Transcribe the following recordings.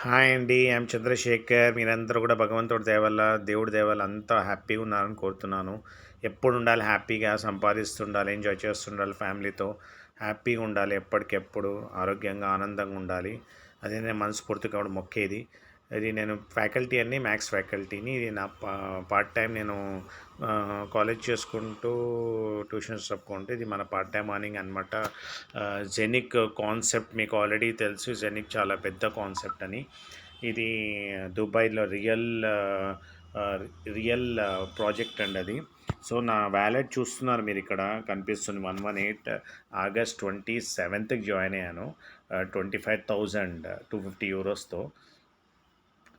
Hi అండి. I'm Chandrasekhar. మీరందరూ కూడా భగవంతుడి దయ వల్ల, దేవుడి దయ వల్ల అంతా హ్యాపీగా ఉన్నారని కోరుతున్నాను. ఎప్పుడు ఉండాలి హ్యాపీగా, సంపాదిస్తుండాలి, ఎంజాయ్ చేస్తుండాలి ఫ్యామిలీతో. హ్యాపీగా ఉండాలి, ఎప్పటికెప్పుడు ఆరోగ్యంగా, ఆనందంగా ఉండాలి. అదే నేను మనస్ఫూర్తిగా కూడా మొక్కేది. ఇది నేను ఫ్యాకల్టీ అండి, మ్యాథ్స్ ఫ్యాకల్టీని. ఇది నా పార్ట్ టైం. నేను కాలేజ్ చేసుకుంటూ ట్యూషన్స్ చెప్పుకుంటూ ఇది మన పార్ట్ టైం మార్నింగ్ అనమాట. జెనిక్ కాన్సెప్ట్ మీకు ఆల్రెడీ తెలుసు. జెనిక్ చాలా పెద్ద కాన్సెప్ట్ అని. ఇది దుబాయ్లో రియల్ ప్రాజెక్ట్ అండి అది. సో నా వ్యాలెట్ చూస్తున్నారు మీరు, ఇక్కడ కనిపిస్తుంది. 118 ఆగస్ట్ 27కి జాయిన్ అయ్యాను. 25,250 యూరోస్తో.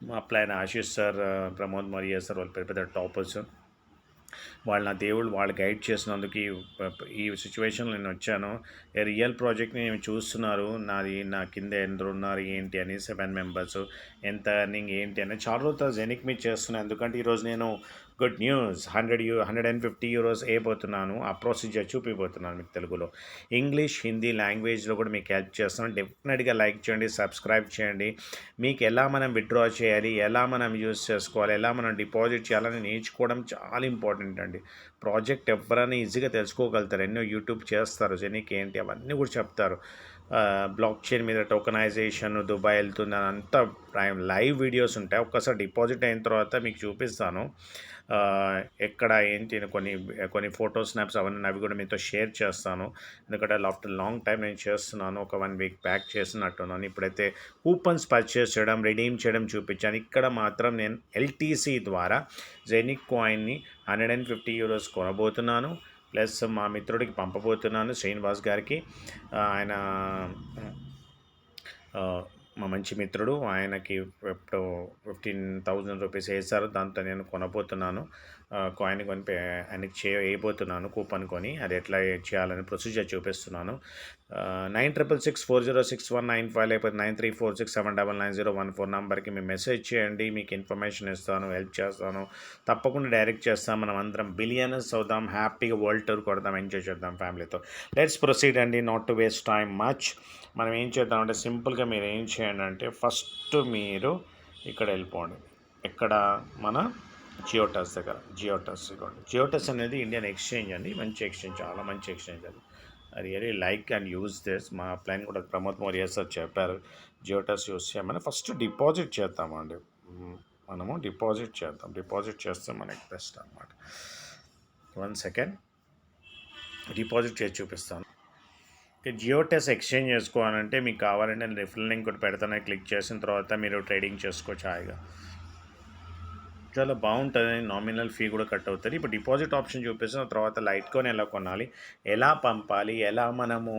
మా అప్లైన ఆశీష్ సార్, ప్రమోద్ మరియా సార్, వాళ్ళు పెద్ద పెద్ద టాపర్స్. వాళ్ళు నా దేవుళ్ళు, వాళ్ళు గైడ్ చేసినందుకు ఈ సిచ్యువేషన్లో నేను వచ్చాను. రియల్ ప్రాజెక్ట్ని నేను చూస్తున్నారు. నా కింద ఎందరు ఉన్నారు ఏంటి అని, 7 మెంబర్స్, ఎంత ఎర్నింగ్ ఏంటి అని చాలా రోజులు జెనిక్ మీద చేస్తున్నాను. ఎందుకంటే ఈరోజు నేను గుడ్ న్యూస్ 150 యూరోస్ అయిపోతున్నాను. ఆ ప్రొసీజర్ చూపిపోతున్నాను మీకు తెలుగులో. ఇంగ్లీష్, హిందీ లాంగ్వేజ్లో కూడా మీకు హెల్ప్ చేస్తున్నాను. డెఫినెట్గా లైక్ చేయండి, సబ్స్క్రైబ్ చేయండి. మీకు ఎలా మనం విత్డ్రా చేయాలి, ఎలా మనం యూజ్ చేసుకోవాలి, ఎలా మనం డిపాజిట్ చేయాలని నేర్చుకోవడం చాలా ఇంపార్టెంట్ అండి. ప్రాజెక్ట్ ఎవరైనా ఈజీగా తెలుసుకోగలుగుతారు. ఎన్నో యూట్యూబ్ చేస్తారు, జెనిక్ ఏంటి అవన్నీ కూడా చెప్తారు. బ్లాక్ చైన్ మీద టోకనైజేషన్, దుబాయ్ వెళ్తుంది అని అంతా లైవ్ వీడియోస్ ఉంటాయి. ఒక్కసారి డిపాజిట్ అయిన తర్వాత మీకు చూపిస్తాను ఎక్కడ ఏంటి కొన్ని కొన్ని ఫోటో స్నాప్స్ అవన్నీ, అవి కూడా మీతో షేర్ చేస్తాను. ఎందుకంటే ఆఫ్టర్ లాంగ్ టైం నేను చేస్తున్నాను. ఒక 1 వీక్ బ్యాక్ చేసినట్టున్నాను. ఇప్పుడైతే కూపన్స్ పర్చేస్ చేయడం, రిడీమ్ చేయడం చూపించాను. ఇక్కడ మాత్రం నేను ఎల్టీసీ ద్వారా జెనిక్ కాయిన్ని 150 యూరోస్ కొనబోతున్నాను. ప్లస్ మా మిత్రుడికి పంపబోతున్నాను, శ్రీనివాస్ గారికి. ఆయన మా మంచి మిత్రుడు, ఆయనకి ఎప్పుడు 15,000 రూపీస్ వేశారు. దాంతో నేను కొనబోతున్నాను. కాయిన్ కొని ఆయనకి వేయబోతున్నాను కూపన్ కొని. అది ఎట్లా చేయాలని ప్రొసీజర్ చూపిస్తున్నాను. 9664061955 లేకపోతే 9346799014 నెంబర్కి మీ మెసేజ్ చేయండి. మీకు ఇన్ఫర్మేషన్ ఇస్తాను, హెల్ప్ చేస్తాను. తప్పకుండా డైరెక్ట్ చేస్తాం. మనం అందరం బిలియనర్స్ అవుదాం, హ్యాపీగా వరల్డ్ టూర్ కొడదాం, ఎంజాయ్ చేద్దాం ఫ్యామిలీతో. లెట్స్ ప్రొసీడ్ అండి, not to waste time much. మనం ఏం చేద్దామంటే సింపుల్గా మీరు ఏం చేయండి అంటే, ఫస్ట్ మీరు ఇక్కడ వెళ్ళిపోండి. ఇక్కడ మన జియోటస్ దగ్గర. జియోటస్ అనేది ఇండియన్ ఎక్స్చేంజ్ అండి. మంచి ఎక్స్చేంజ్, చాలా మంచి ఎక్స్చేంజ్ అది. Really like and use this. మా ప్లాన్ కూడా ప్రమోద్ మోరియా సార్ చెప్పారు, జియోటస్ యూజ్ చేయమని. ఫస్ట్ డిపాజిట్ చేద్దామండి. మనము డిపాజిట్ చేద్దాం. డిపాజిట్ చేస్తే మనకి బెస్ట్ అనమాట. 1 సెకండ్, డిపాజిట్ చేసి చూపిస్తాను. జియోటెస్ ఎక్స్చేంజ్ చేసుకోవాలంటే మీకు కావాలంటే నేను రిఫరల్ లింక్ ఒకటి పెడతాను. క్లిక్ చేసిన తర్వాత మీరు ట్రేడింగ్ చేసుకోవచ్చు హాయిగా. చాలా బాగుంటుంది. నామినల్ ఫీ కూడా కట్ అవుతుంది. ఇప్పుడు డిపాజిట్ ఆప్షన్ చూపిస్తున్న తర్వాత లైట్ కాయిన్ ఎలా కొనాలి, ఎలా పంపాలి, ఎలా మనము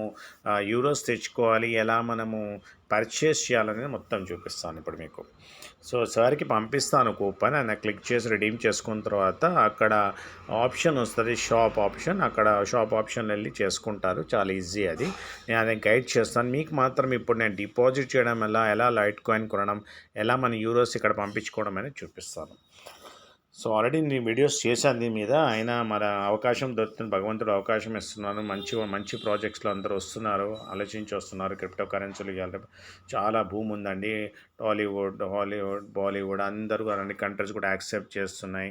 యూరోస్ తెచ్చుకోవాలి, ఎలా మనము పర్చేస్ చేయాలనేది మొత్తం చూపిస్తాను ఇప్పుడు మీకు. సో సార్కి పంపిస్తాను కూపన్. ఆయన క్లిక్ చేసి రిడీమ్ చేసుకున్న తర్వాత అక్కడ ఆప్షన్ వస్తుంది, షాప్ ఆప్షన్. అక్కడ షాప్ ఆప్షన్ వెళ్ళి చేసుకుంటారు. చాలా ఈజీ అది. నేను అదే గైడ్ చేస్తాను మీకు మాత్రం. ఇప్పుడు నేను డిపాజిట్ చేయడం ఎలా లైట్ కాయిన్ కొనడం, ఎలా మన యూరోస్ ఇక్కడ పంపించుకోవడం అనేది చూపిస్తాను. సో ఆల్రెడీ నేను వీడియోస్ చేశాను దీని మీద. అయినా మన అవకాశం దొరుకుతుంది, భగవంతుడు అవకాశం ఇస్తున్నాను. మంచి మంచి ప్రాజెక్ట్స్లో అందరూ వస్తున్నారు, ఆలోచించి వస్తున్నారు. క్రిప్టో కరెన్సీలు చాలా భూమి ఉందండి. టాలీవుడ్, హాలీవుడ్, బాలీవుడ్ అందరూ అన్ని కంట్రీస్ కూడా యాక్సెప్ట్ చేస్తున్నాయి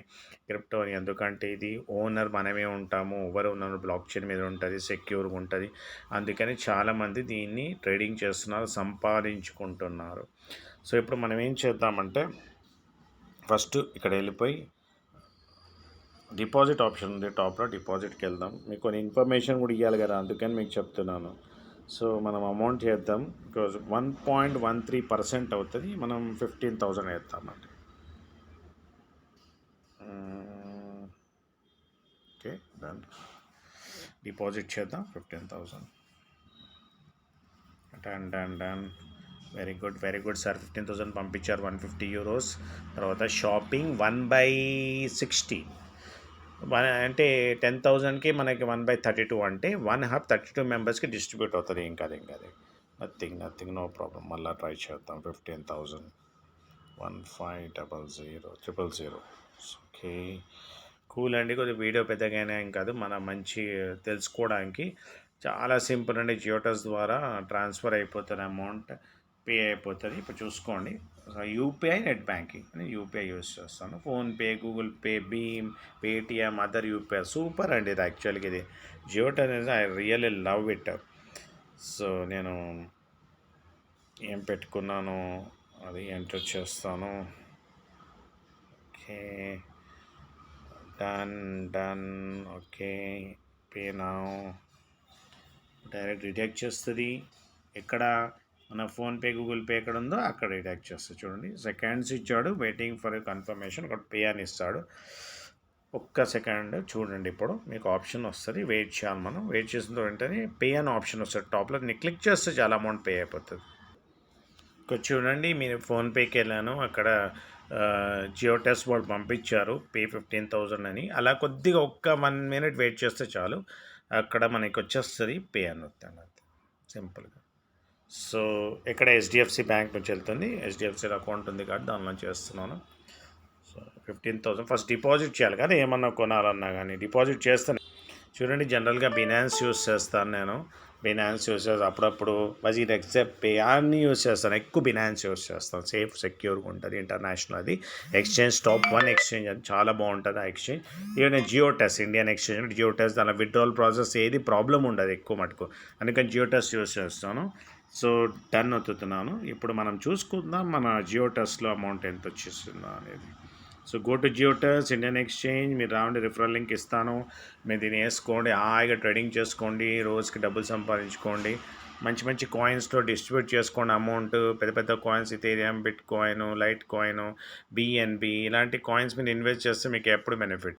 క్రిప్టోని. ఎందుకంటే ఇది ఓనర్ మనమే ఉంటాము. ఎవరు ఉన్నారు, బ్లాక్ చైన్ మీద ఉంటుంది, సెక్యూర్గా ఉంటుంది. అందుకని చాలామంది దీన్ని ట్రేడింగ్ చేస్తున్నారు, సంపాదించుకుంటున్నారు. సో ఇప్పుడు మనం ఏం చేద్దామంటే, ఫస్ట్ ఇక్కడ వెళ్ళిపోయి డిపాజిట్ ఆప్షన్ ఉంది టాప్లో, డిపాజిట్కి వెళ్దాం. మీకు కొన్ని ఇన్ఫర్మేషన్ కూడా ఇవ్వాలి కదా, అందుకని మీకు చెప్తున్నాను. సో మనం అమౌంట్ చేద్దాం. బికాజ్ 1.13% అవుతుంది. మనం 15,000 వేస్తామండి. Okay done. డిపాజిట్ చేద్దాం 15,000. డన్. Very good sir. 15,000 పంపించారు. 150 యూరోస్. తర్వాత షాపింగ్ 1/60 అంటే 10,000కి మనకి 1/32 అంటే 1/32 మెంబర్స్కి డిస్ట్రిబ్యూట్ అవుతుంది. ఇంకా అది నథింగ్, నో ప్రాబ్లం. మళ్ళీ ట్రై చేద్దాం. 15,000 1500 ఓకే కూల్ అండి. కొద్దిగా వీడియో పెద్దగానే ఏం కాదు, మన మంచి తెలుసుకోవడానికి చాలా సింపుల్ అండి. జియోటస్ ద్వారా ట్రాన్స్ఫర్ అయిపోతున్న అమౌంట్ పే అయిపోతుంది. ఇప్పుడు చూసుకోండి, యూపీఐ నెట్ బ్యాంకింగ్ అని యూపీఐ యూస్ చేస్తాను. ఫోన్పే, గూగుల్ పే, భీమ్, పేటిఎం, అదర్ యూపీఐ సూపర్ అండి. ఇది యాక్చువల్గా ఇది జియోట్ అనేది I really love it. So నేను ఏం పెట్టుకున్నాను అది ఎంటర్ చేస్తాను. Okay, done. Okay, pay now. Direct deduct చేస్తుంది. ఎక్కడ మన ఫోన్పే, గూగుల్ పే ఎక్కడ ఉందో అక్కడ డిడక్ట్ చేస్తుంది. చూడండి, సెకండ్స్ ఇచ్చాడు. Waiting for confirmation. ఒక పే అని ఇస్తాడు. ఒక్క సెకండ్ చూడండి, ఇప్పుడు మీకు ఆప్షన్ వస్తుంది. వెయిట్ చేయాలి. మనం వెయిట్ చేసిన వెంటనే పే అని ఆప్షన్ వస్తుంది టాప్లో. నేను క్లిక్ చేస్తే చాలా అమౌంట్ పే అయిపోతుంది. ఇక్కడ చూడండి, మీరు ఫోన్పేకి వెళ్ళాను, అక్కడ జియో టెస్ట్ వాళ్ళు పంపించారు పే 15,000 అని. అలా కొద్దిగా ఒక్క 1 minute వెయిట్ చేస్తే చాలు, అక్కడ మనకి వచ్చేస్తుంది పే అని వస్తుంది. అంతే సింపుల్గా. సో ఇక్కడ హెచ్డిఎఫ్సి బ్యాంక్ నుంచి వెళ్తుంది. హెచ్డిఎఫ్సి అకౌంట్ ఉంది కాబట్టి దానిలో చేస్తున్నాను. సో 15,000 ఫస్ట్ డిపాజిట్ చేయాలి కదా, ఏమన్నా కొనాలన్నా కానీ డిపాజిట్ చేస్తాను. చూడండి, జనరల్గా బినాన్స్ యూస్ చేస్తాను నేను. బినాన్స్ యూస్ చేస్తాను అప్పుడప్పుడు. బజీట్ ఎక్సెప్ట్ పే అన్నీ యూస్ చేస్తాను. ఎక్కువ బినాన్స్ యూస్ చేస్తాను. సేఫ్, సెక్యూర్గా ఉంటుంది. ఇంటర్నేషనల్ అది ఎక్స్చేంజ్, టాప్ 1 ఎక్స్చేంజ్. అది చాలా బాగుంటుంది ఆ exchange. Even Giottus, Indian exchange, Giottus, దాని విత్డ్రాల్ ప్రాసెస్ ఏది ప్రాబ్లం ఉండదు ఎక్కువ మటుకు. అందుకని జియో టెస్ట్ యూస్ చేస్తాను. సో డన్ ఒత్తుతున్నాను. ఇప్పుడు మనం చూసుకుందాం మన జియో టెస్ట్లో అమౌంట్ ఎంత వచ్చేస్తుందో అనేది. So go to Giottus, Indian exchange. మీరు రావండి, రిఫరల్ లింక్ ఇస్తాను. మీరు దీన్ని వేసుకోండి, హాయిగా ట్రేడింగ్ చేసుకోండి, రోజుకి డబ్బులు సంపాదించుకోండి. మంచి మంచి కాయిన్స్తో డిస్ట్రిబ్యూట్ చేసుకోండి అమౌంట్. పెద్ద పెద్ద coins, Ethereum, bit coin, light coin, BNB, ఇలాంటి కాయిన్స్ మీద ఇన్వెస్ట్ చేస్తే మీకు ఎప్పుడు బెనిఫిట్.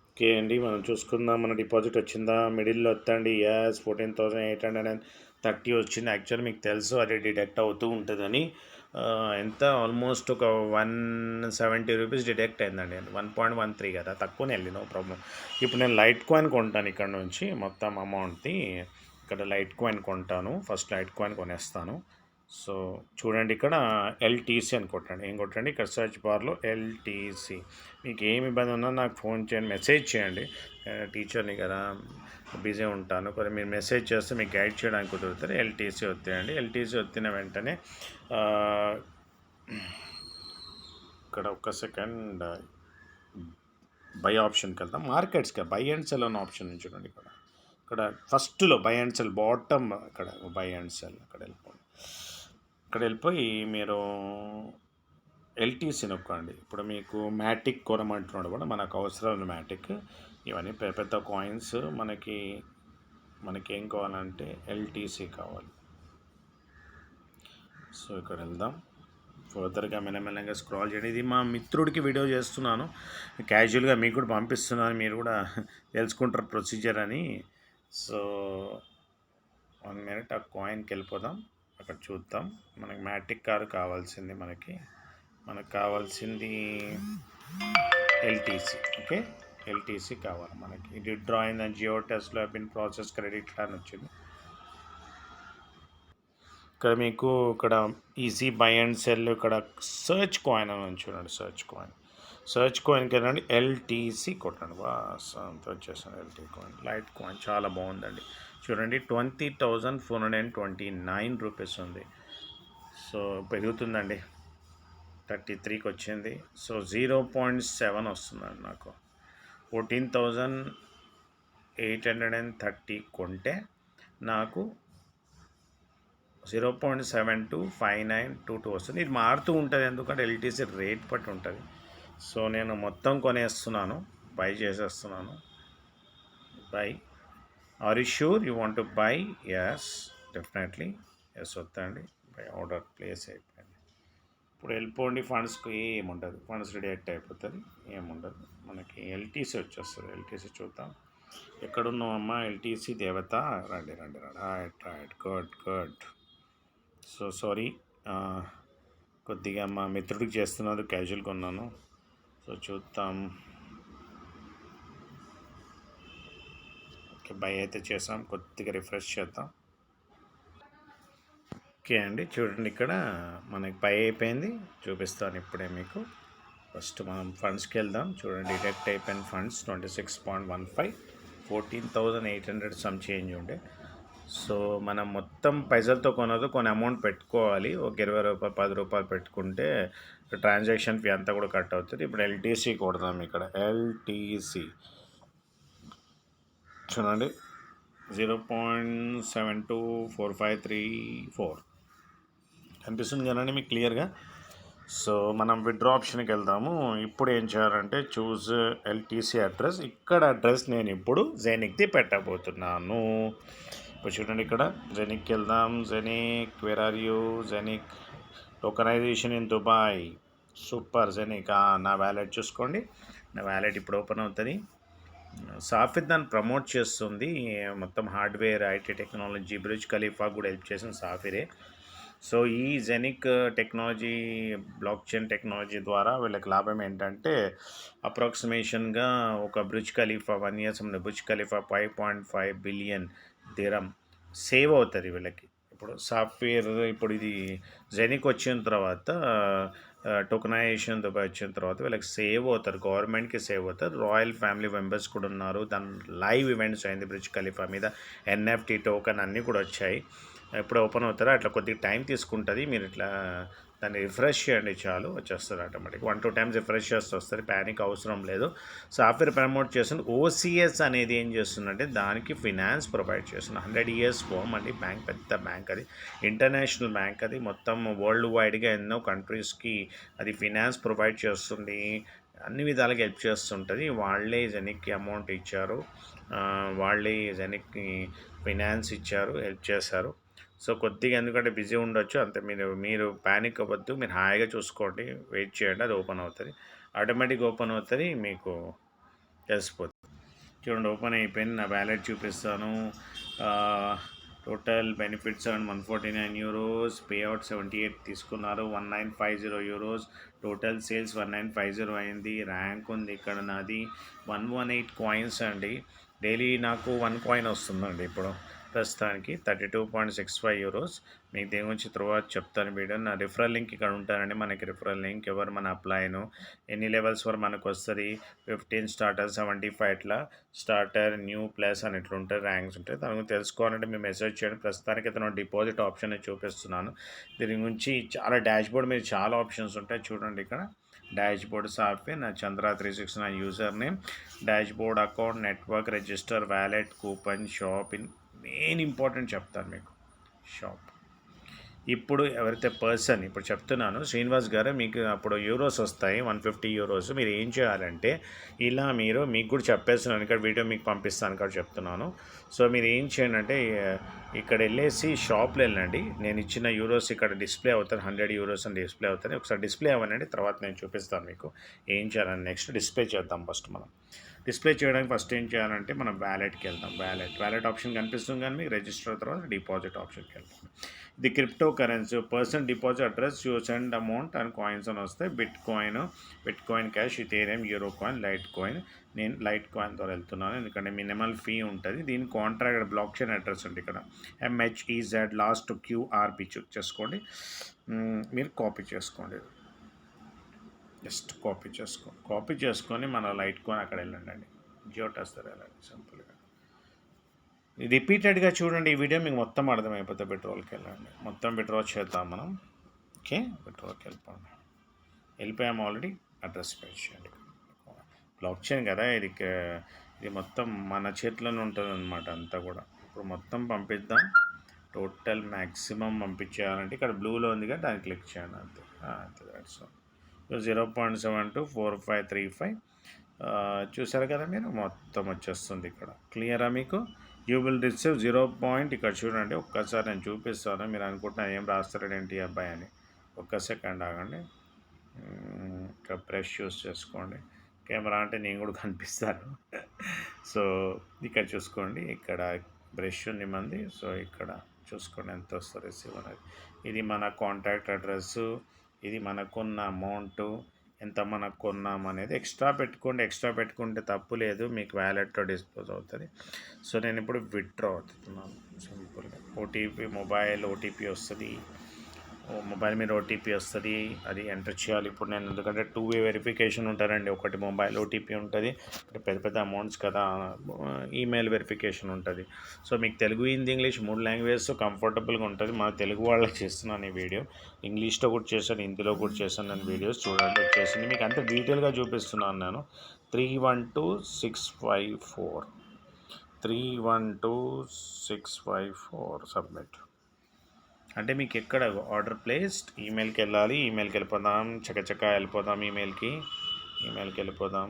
ఓకే అండి, మనం చూసుకుందాం. మన డిపాజిట్ వచ్చిందా? మిడిల్లో వద్దండి. ఎస్, 14,830 వచ్చింది. యాక్చువల్లీ మీకు తెలుసు అది డిడక్ట్ అవుతూ ఉంటుందని. ఎంత ఆల్మోస్ట్ ఒక 170 రూపీస్ డిడక్ట్ అయిందండి. 1.13 కదా, తక్కువనే వెళ్ళి, నో ప్రాబ్లం. ఇప్పుడు నేను లైట్ కాయిన్ కొంటాను ఇక్కడ నుంచి. మొత్తం అమౌంట్ది ఇక్కడ లైట్ కాయిన్ కొంటాను. ఫస్ట్ లైట్ కాయిన్ కొనేస్తాను. సో చూడండి, ఇక్కడ ఎల్టీసీ అని కొట్టండి. ఏం కొట్టండి, ఇక్కడ సర్చ్ బార్లో ఎల్టీసీ. మీకు ఏమి ఇబ్బంది ఉన్నా నాకు ఫోన్ చేయండి, మెసేజ్ చేయండి. టీచర్ని కదా, బిజీ ఉంటాను. కొంచెం మీరు మెసేజ్ చేస్తే మీకు గైడ్ చేయడానికి కుదురుతుంది. ఎల్టీసీ వస్తాయండి. ఎల్టీసీ వచ్చిన వెంటనే ఇక్కడ ఒక్క సెకండ్ బై ఆప్షన్కి వెళ్తాం. మార్కెట్స్కి బై అండ్ సెల్ అన్న ఆప్షన్ చూడండి. ఇక్కడ ఫస్ట్లో బై అండ్ సెల్, బాటమ్ ఇక్కడ బై అండ్ సెల్, ఇక్కడ వెళ్ళిపోయి మీరు ఎల్టీసీ నొక్కండి. ఇప్పుడు మీకు మ్యాటిక్ కొనమంటున్నాడు కూడా, మనకు అవసరం మ్యాటిక్. ఇవన్నీ పెద్ద పెద్ద కాయిన్స్. మనకి ఏం కావాలంటే ఎల్టీసీ కావాలి. సో ఇక్కడ వెళ్దాం. ఫర్దర్గా మెల్లమెల్లగా స్క్రాల్ చేయండి. ఇది మా మిత్రుడికి వీడియో చేస్తున్నాను, క్యాజువల్గా మీకు కూడా పంపిస్తున్నాను, మీరు కూడా తెలుసుకుంటారు ప్రొసీజర్ అని. సో 1 minute ఆ కాయిన్కి వెళ్ళిపోదాం. అక్కడ చూద్దాం. మనకి మ్యాటిక్ కార్ కావాల్సింది, మనకు కావాల్సింది ఎల్టీసీ. ఓకే, ఎల్టీసీ కావాలి మనకి. ఇది డ్రాయింగ్ అండ్ జియో టెస్ట్లో బిన్ ప్రాసెస్ క్రెడిట్ అని వచ్చింది. ఇక్కడ మీకు ఇక్కడ ఈజీ బై అండ్ సెల్, ఇక్కడ సర్చ్ కాయిన్ అని చూడండి. సర్చ్ కాయిన్కి వెళ్ళండి, ఎల్టీసీ కొట్టండి. అంత వచ్చేసాను. ఎల్టీ కాయిన్, లైట్ కాయిన్ చాలా బాగుందండి. చూడండి, 20,429 రూపీస్ ఉంది. సో పెరుగుతుందండి, 33కి వచ్చింది. సో 0.7 వస్తుందండి నాకు. 14,830 కొంటే నాకు 0.725922 వస్తుంది. ఇది మారుతూ ఉంటుంది, ఎందుకంటే ఎల్టీసీ రేట్ బట్టి ఉంటుంది. సో నేను మొత్తం కొనేస్తున్నాను, బై చేసేస్తున్నాను. Buy, are you sure you want to buy? Yes, definitely yes వద్దండి. బై ఆర్డర్ ప్లేస్ అయిపోయింది. ఇప్పుడు వెళ్ళిపోండి. ఫండ్స్కి ఏముండదు, ఫండ్స్ డిడక్ట్ అయిపోతుంది, ఏముండదు. మనకి ఎల్టీసీ వచ్చేస్తుంది. ఎల్టీసీ చూద్దాం. ఎక్కడున్నామమ్మా ఎల్టీసీ దేవత? రండి. Right, good. సో సారీ, కొద్దిగా మా మిత్రుడికి చేస్తున్నారు, క్యాజువల్గా ఉన్నాను. సో చూద్దాం. ఓకే, బై అయితే చేసాం. కొద్దిగా రిఫ్రెష్ చేద్దాం. ఓకే అండి, చూడండి ఇక్కడ మనకి బై అయిపోయింది. చూపిస్తాను ఇప్పుడే మీకు. ఫస్ట్ మనం ఫండ్స్కి వెళ్దాం. చూడండి, డిడక్ట్ అయిపోయిన ఫండ్స్ 26.15, 14,800 సమ్ చేంజ్ ఉండే. సో మనం మొత్తం పైసలతో కొనదు, కొన్ని అమౌంట్ పెట్టుకోవాలి. ఒక రూ. 20, రూ. 10 పెట్టుకుంటే ట్రాన్సాక్షన్ ఫీ అంతా కూడా కట్ అవుతుంది. ఇప్పుడు ఎల్టీసీ కొడదాం ఇక్కడ. ఎల్టీసీ చూడండి, 0.724534 కనిపిస్తుంది కదండి మీకు క్లియర్గా. సో మనం విత్డ్రా ఆప్షన్కి వెళ్దాము. ఇప్పుడు ఏం చేయాలంటే చూజ్ ఎల్టీసీ అడ్రస్. ఇక్కడ అడ్రస్ నేను ఇప్పుడు జెనిక్ది పెట్టబోతున్నాను. ఇప్పుడు చూడండి, ఇక్కడ జెనిక్కి వెళ్దాం. Zenic, where are you? Zenic tokenisation in Dubai. Super Zenic. నా వ్యాలెట్ చూసుకోండి. నా వ్యాలెట్ ఇప్పుడు ఓపెన్ అవుతుంది. సాఫిర్ దాన్ని ప్రమోట్ చేస్తుంది. మొత్తం హార్డ్వేర్, ఐటీ టెక్నాలజీ, బ్రిడ్జ్ ఖలీఫా కూడా హెల్ప్ చేసిన సాఫిరే. సో ఈ జెనిక్ టెక్నాలజీ, బ్లాక్ చైన్ టెక్నాలజీ ద్వారా వీళ్ళకి లాభం ఏంటంటే అప్రాక్సిమేషన్గా ఒక బ్రిడ్జ్ ఖలీఫా 1 years ముందు బ్రిడ్జ్ ఖలీఫా 5.5 బిలియన్ దిరం సేవ్ అవుతుంది వీళ్ళకి. ఇప్పుడు సాఫ్ట్వేర్, ఇప్పుడు ఇది జెనిక్ వచ్చిన తర్వాత, టోకనైజేషన్ దుబాయ్ వచ్చిన తర్వాత వీళ్ళకి సేవ్ అవుతారు, గవర్నమెంట్కి సేవ్ అవుతారు. రాయల్ ఫ్యామిలీ మెంబర్స్ కూడా ఉన్నారు. దాని లైవ్ ఈవెంట్స్ అయింది బ్రిడ్జ్ ఖలీఫా మీద. ఎన్ఎఫ్టీ టోకెన్ అన్నీ కూడా వచ్చాయి. ఎప్పుడు ఓపెన్ అవుతారో అట్లా కొద్దిగా టైం తీసుకుంటుంది. మీరు ఇట్లా దాన్ని రిఫ్రెష్ చేయండి, చాలు వచ్చేస్తుంది ఆటోమేటిక్. 1-2 times రిఫ్రెష్ చేస్తూ వస్తుంది, ప్యానిక్ అవసరం లేదు. సాఫ్ట్వేర్ ప్రమోట్ చేస్తుంది. ఓసిఎస్ అనేది ఏం చేస్తుందంటే దానికి ఫినాన్స్ ప్రొవైడ్ చేస్తుంది. 100 years హోమ్ అండి. బ్యాంక్ పెద్ద బ్యాంక్, అది ఇంటర్నేషనల్ బ్యాంక్. అది మొత్తం వరల్డ్ వైడ్గా ఎన్నో కంట్రీస్కి అది ఫినాన్స్ ప్రొవైడ్ చేస్తుంది. అన్ని విధాలుగా హెల్ప్ చేస్తుంటుంది. వాళ్ళే జెనిక్కి అమౌంట్ ఇచ్చారు, వాళ్ళే జెనిక్కి ఫినాన్స్ ఇచ్చారు, హెల్ప్ చేశారు. సో కొద్దిగా ఎందుకంటే బిజీ ఉండొచ్చు, అంతే. మీరు ప్యానిక్ అవ్వద్దు, మీరు హాయిగా చూసుకోండి, వెయిట్ చేయండి, అది ఓపెన్ అవుతుంది, ఆటోమేటిక్ ఓపెన్ అవుతుంది, మీకు తెలిసిపోతుంది. చూడండి, ఓపెన్ అయిపోయింది. నా వ్యాలెట్ చూపిస్తాను. Total benefits and 149 euros, payout 78 తీసుకున్నారు, 1950 euros. టోటల్ సేల్స్ 1950 అయింది. ర్యాంక్ ఉంది ఇక్కడ నాది 118 కాయిన్స్ అండి. డైలీ నాకు 1 కాయిన్ వస్తుందండి ఇప్పుడు ప్రస్తుతానికి. 32.65 euros. మీకు దేని గురించి తర్వాత చెప్తాను వీడియో. నా రిఫరల్ లింక్ ఇక్కడ ఉంటానండి. మనకి రిఫరల్ లింక్ ఎవరు మన అప్లైను, ఎన్ని లెవెల్స్ వరకు మనకు వస్తుంది, 15 స్టార్టర్, 75 ఇట్లా స్టార్టర్, న్యూ, ప్లస్ అని ఇట్లా ఉంటాయి, ర్యాంక్స్ ఉంటాయి. దాని గురించి తెలుసుకోవాలంటే మేము మెసేజ్ చేయండి. ప్రస్తుతానికి అయితే డిపాజిట్ ఆప్షన్ చూపిస్తున్నాను. దీని గురించి చాలా డాష్బోర్డ్ మీద చాలా ఆప్షన్స్ ఉంటాయి. చూడండి ఇక్కడ డాష్బోర్డ్ సాఫ్ట్వేర్, నా Chandra 369 user name, dashboard account, network, register, wallet, coupon, shop. Main important చెప్తాను మీకు, షాప్. ఇప్పుడు ఎవరైతే పర్సన్, ఇప్పుడు చెప్తున్నాను శ్రీనివాస్ గారు, మీకు అప్పుడు యూరోస్ వస్తాయి 150 euros. మీరు ఏం చేయాలంటే ఇలా మీకు కూడా చెప్పేస్తున్నాను, ఇక్కడ వీడియో మీకు పంపిస్తాను ఇక్కడ చెప్తున్నాను. సో మీరు ఏం చేయండి అంటే ఇక్కడ వెళ్ళేసి షాప్లో వెళ్ళండి. నేను ఇచ్చిన యూరోస్ ఇక్కడ డిస్ప్లే అవుతారు, 100 euros అని డిస్ప్లే అవుతాయి. ఒకసారి డిస్ప్లే అవ్వనండి, తర్వాత నేను చూపిస్తాను మీకు ఏం చేయాలని. నెక్స్ట్ డిస్ప్లే చేద్దాం. ఫస్ట్ మనం డిస్ప్లే చేయడానికి ఫస్ట్ ఏం చేయాలంటే మనం వ్యాలెట్కి వెళ్దాం. వ్యాలెట్ ఆప్షన్ కనిపిస్తుంది కానీ మీకు రిజిస్టర్ తర్వాత డిపాజిట్ ఆప్షన్కి వెళ్తాం. ఇది crypto currency. Person deposit address, you send amount and coins అని వస్తాయి. Bit coin cash, Ethereum, euro coin, light coin. నేను లైట్ కాయిన్ ద్వారా వెళ్తున్నాను ఎందుకంటే మినిమల్ ఫీ ఉంటుంది. దీని కాంట్రాక్ట్ బ్లాక్ చైన్ అడ్రస్ ఉంది ఇక్కడ, MHEZ లాస్ట్ QRP చెక్ చేసుకోండి. మీరు కాపీ చేసుకోండి, జస్ట్ కాపీ చేసుకొని మన లైట్ కాయిన్ అక్కడ వెళ్ళండి, జియో టెస్టర్ వెళ్ళండి సింపుల్గా. రిపీటెడ్గా చూడండి ఈ వీడియో, మీకు మొత్తం అర్థమైపోతుంది. పెట్రోల్కి వెళ్ళండి, మొత్తం పెట్రోల్ చేద్దాం మనం. ఓకే, పెట్రోల్కి వెళ్ళిపోయాము ఆల్రెడీ. అడ్రస్ పే చేయండి. బ్లాక్ చైన్ కదా ఇది మొత్తం మన చేతిలోనే ఉంటుంది అనమాట అంతా కూడా. ఇప్పుడు మొత్తం పంపిద్దాం, టోటల్ మ్యాక్సిమం పంపించేయాలంటే ఇక్కడ బ్లూలో ఉంది కదా, దాన్ని క్లిక్ చేయండి, అంతే. సో 0.724535 చూసారు కదా మీరు, మొత్తం వచ్చేస్తుంది ఇక్కడ. క్లియరా మీకు? You will receive 0. ఇక్కడ చూడండి, ఒక్కసారి నేను చూపిస్తాను. మీరు అనుకుంటున్నారు ఏం రాస్తారేంటి అబ్బాయి అని. ఒక్క సెకండ్ ఆగండి. ఇక్కడ బ్రష్ యూస్ చేసుకోండి. కెమెరా అంటే నేను కూడా కనిపిస్తాను. సో ఇక్కడ చూసుకోండి, ఇక్కడ బ్రష్ ఉంది మంది. సో ఇక్కడ చూసుకోండి ఎంత వస్తుంది రిసీవ్ అనేది. ఇది మన కాంటాక్ట్ అడ్రస్సు, ఇది మనకున్న అమౌంటు, ఎంత మనకు కొన్నాం అనేది. ఎక్స్ట్రా పెట్టుకుంటే తప్పు లేదు, మీకు వ్యాలెట్లో డిస్పోజ్ అవుతుంది. సో నేను ఇప్పుడు విత్డ్రా అవుతున్నాను సింపుల్గా. ఓటీపీ, మొబైల్ ఓటీపీ వస్తుంది. మొబైల్ మీద ఓటీపీ వస్తుంది, అది ఎంటర్ చేయాలి. ఇప్పుడు నేను ఎందుకంటే 2 వే వెరిఫికేషన్ ఉంటారండి. ఒకటి మొబైల్ ఓటీపీ ఉంటుంది, పెద్ద పెద్ద అమౌంట్స్ కదా, ఈమెయిల్ వెరిఫికేషన్ ఉంటుంది. సో మీకు తెలుగు, హిందీ, ఇంగ్లీష్ 3 లాంగ్వేజెస్ కంఫర్టబుల్గా ఉంటుంది. మా తెలుగు వాళ్ళకి చేస్తున్నాను ఈ వీడియో. ఇంగ్లీష్లో కూడా చేశాను, హిందీలో కూడా చేశాను నేను వీడియోస్. చూడండి వచ్చేసింది. మీకు అంత డీటెయిల్గా చూపిస్తున్నాను నేను. 312654 312654 సబ్మిట్ అంటే మీకు ఎక్కడ ఆర్డర్ ప్లేస్డ్ ఈమెయిల్కి వెళ్ళాలి. ఈమెయిల్కి వెళ్ళిపోదాం, చకచకా వెళ్ళిపోదాం. ఈమెయిల్కి వెళ్ళిపోదాం.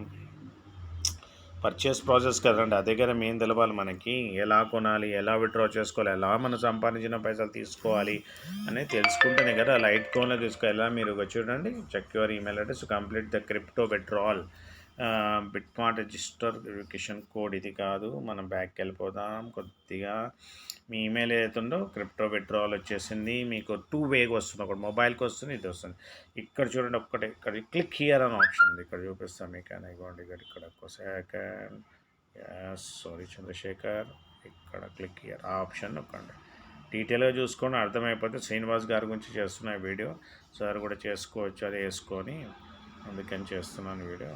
పర్చేస్ ప్రాసెస్ కదండి, అదే కదా మెయిన్ తెలవాలి మనకి. ఎలా కొనాలి, ఎలా విత్డ్రా చేసుకోవాలి, ఎలా మనం సంపాదించిన పైసలు తీసుకోవాలి అనేది తెలుసుకుంటేనే కదా లైట్ కోన్లో తీసుకోవాలి. మీరు చూడండి, check your email address, complete the crypto withdrawal, BitMart register verification code. ఇది కాదు, మనం బ్యాక్కి వెళ్ళిపోదాం కొద్దిగా. మీ ఈమెయిల్ ఏదైతుందో క్రిప్టో విత్డ్రాల్ వచ్చేసింది. మీకు 2 వేగా వస్తుంది, ఒకటి మొబైల్కి వస్తుంది, ఇది వస్తుంది. ఇక్కడ చూడండి, ఒక్కటే ఇక్కడ క్లిక్ హియర్ అని ఆప్షన్ ఉంది. ఇక్కడ చూపిస్తాను మీకు. ఇవ్వండి ఇక్కడ ఒక్క సెకండ్. సారీ చంద్రశేఖర్, ఇక్కడ క్లిక్ హియర్ ఆ ఆప్షన్ నొక్కండి. డీటెయిల్గా చూసుకొని అర్థమైపోతే శ్రీనివాస్ గారి గురించి చేస్తున్న వీడియో. సార్ కూడా చేసుకోవచ్చు, అది వేసుకొని, అందుకని చేస్తున్నాను వీడియో.